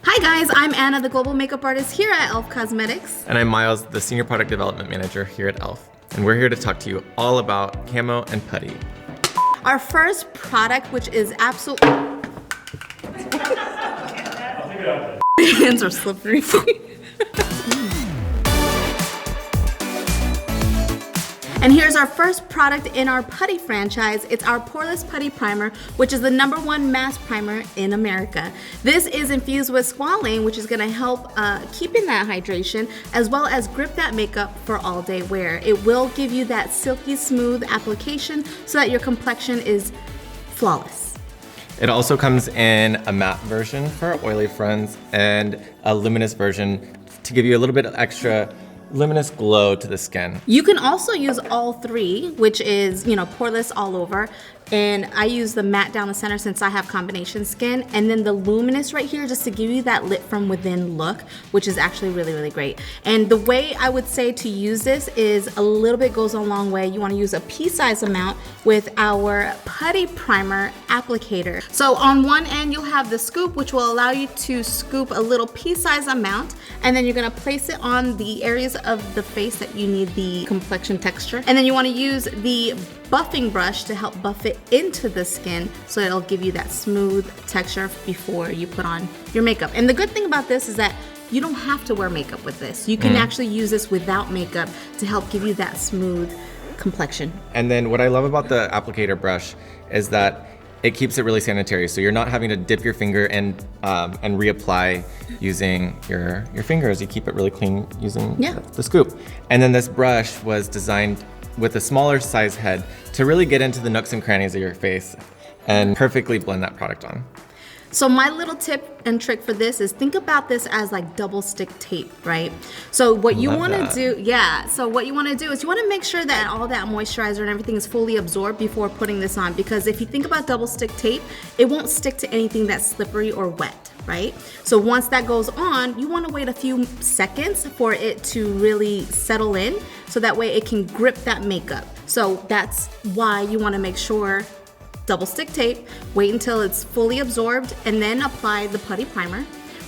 Hi guys, I'm Anna, the global makeup artist here at e.l.f. Cosmetics. And I'm Miles, the senior product development manager here at e.l.f. And we're here to talk to you all about camo and putty. Our first product, which is absolutely... hands are slippery. And here's our first product in our putty franchise. It's our poreless putty primer, which is the #1 mass primer in America. This is infused with squalane, which is gonna help keeping that hydration, as well as grip that makeup for all day wear. It will give you that silky smooth application so that your complexion is flawless. It also comes in a matte version for our oily friends and a luminous version to give you a little bit of extra luminous glow to the skin. You can also use all three, which is, poreless all over. And I use the matte down the center since I have combination skin. And then the luminous right here just to give you that lit from within look, which is actually really, really great. And the way I would say to use this is a little bit goes a long way. You wanna use a pea-size amount with our putty primer applicator. So on one end, you'll have the scoop, which will allow you to scoop a little pea-size amount. And then you're gonna place it on the areas of the face that you need the complexion texture. And then you wanna use the buffing brush to help buff it into the skin so it'll give you that smooth texture before you put on your makeup. And the good thing about this is that you don't have to wear makeup with this. You can actually use this without makeup to help give you that smooth complexion. And then what I love about the applicator brush is that it keeps it really sanitary. So you're not having to dip your finger and reapply using your fingers. You keep it really clean using the scoop. And then this brush was designed with a smaller size head to really get into the nooks and crannies of your face and perfectly blend that product on. So my little tip and trick for this is think about this as like double stick tape, right? So what you want to do, so what you want to do is you want to make sure that all that moisturizer and everything is fully absorbed before putting this on, because if you think about double stick tape, it won't stick to anything that's slippery or wet, right? So once that goes on, you want to wait a few seconds for it to really settle in so that way it can grip that makeup. So that's why you want to make sure double stick tape, wait until it's fully absorbed, and then apply the putty primer.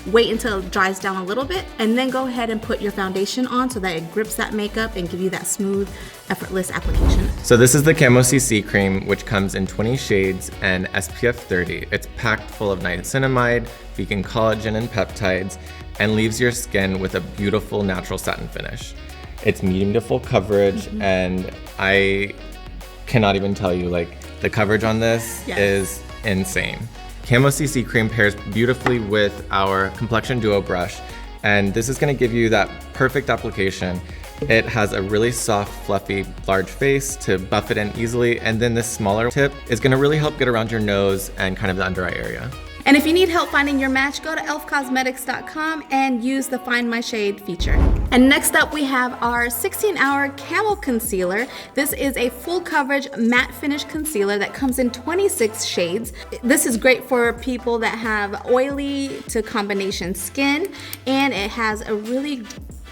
Wait until it dries down a little bit, and then go ahead and put your foundation on so that it grips that makeup and give you that smooth, effortless application. So this is the Camo CC cream, which comes in 20 shades and SPF 30. It's packed full of niacinamide, vegan collagen and peptides, and leaves your skin with a beautiful natural satin finish. It's medium to full coverage, and I cannot even tell you, the coverage on this is insane. Camo CC cream pairs beautifully with our complexion duo brush, and this is gonna give you that perfect application. It has a really soft, fluffy, large face to buff it in easily, and then this smaller tip is gonna really help get around your nose and kind of the under eye area. And if you need help finding your match, go to e.l.f.cosmetics.com and use the Find My Shade feature. And next up we have our 16-hour Camo Concealer. This is a full coverage matte finish concealer that comes in 26 shades. This is great for people that have oily to combination skin, and it has a really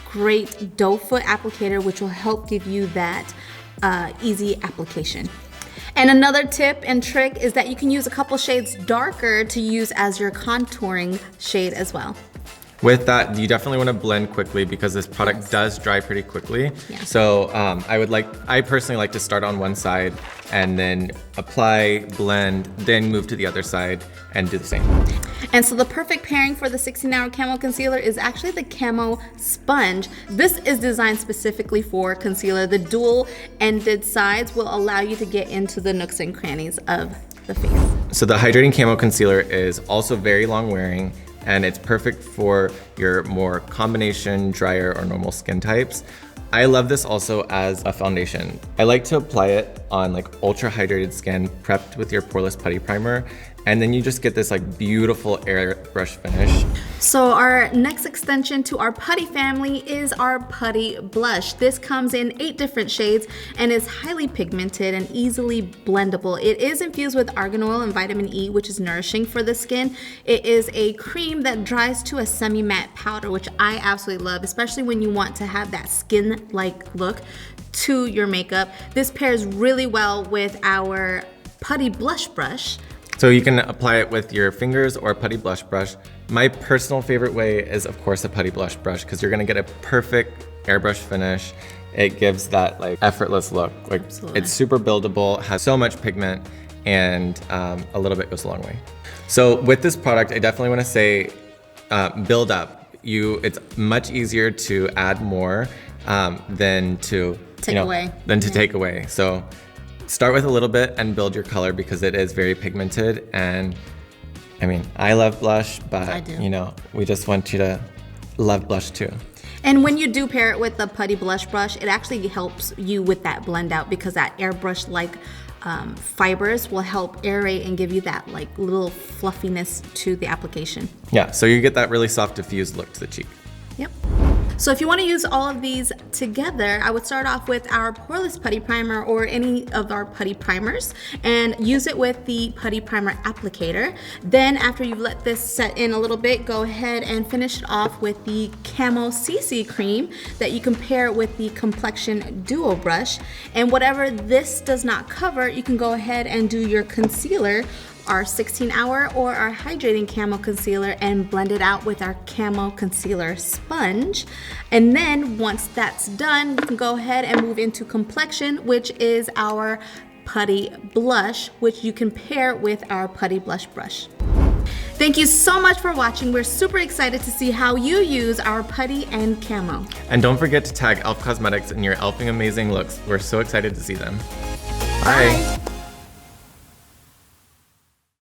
great doe foot applicator which will help give you that easy application. And another tip and trick is that you can use a couple shades darker to use as your contouring shade as well. With that, you definitely want to blend quickly because this product does dry pretty quickly. So I personally like to start on one side and then apply, blend, then move to the other side and do the same. And so the perfect pairing for the 16-hour Camo Concealer is actually the Camo Sponge. This is designed specifically for concealer. The dual-ended sides will allow you to get into the nooks and crannies of the face. So the Hydrating Camo Concealer is also very long wearing, and it's perfect for your more combination, drier, or normal skin types. I love this also as a foundation. I like to apply it on ultra hydrated skin prepped with your poreless putty primer, and then you just get this beautiful airbrush finish. So our next extension to our putty family is our putty blush. This comes in 8 different shades and is highly pigmented and easily blendable. It is infused with argan oil and vitamin E, which is nourishing for the skin. It is a cream that dries to a semi-matte powder, which I absolutely love, especially when you want to have that skin-like look to your makeup. This pairs really well with our putty blush brush. So you can apply it with your fingers or a putty blush brush, My personal favorite way is, of course, a putty blush brush, because you're gonna get a perfect airbrush finish. It gives that like effortless look. Like Absolutely. it's super buildable, has so much pigment, and a little bit goes a long way. So with this product, I definitely wanna say build up. It's much easier to add more than to Take away. take away. So start with a little bit and build your color, because it is very pigmented. And I mean, I love blush, but I do. you know, we just want you to love blush too. And when you do pair it with the putty blush brush, it actually helps you with that blend out, because that airbrush-like fibers will help aerate and give you that like little fluffiness to the application. Yeah, so you get that really soft diffused look to the cheek. Yep. So if you want to use all of these together, I would start off with our poreless putty primer or any of our putty primers and use it with the putty primer applicator. Then after you've let this set in a little bit, go ahead and finish it off with the Camo CC cream that you can pair with the complexion duo brush. And whatever this does not cover, you can go ahead and do your concealer, our 16-hour or our hydrating camo concealer, and blend it out with our Camo Concealer sponge. And then once that's done, you can go ahead and move into complexion, which is our putty blush, which you can pair with our putty blush brush. Thank you so much for watching. We're super excited to see how you use our putty and camo. And don't forget to tag e.l.f. Cosmetics in your e.l.f.ing amazing looks. We're so excited to see them. Bye.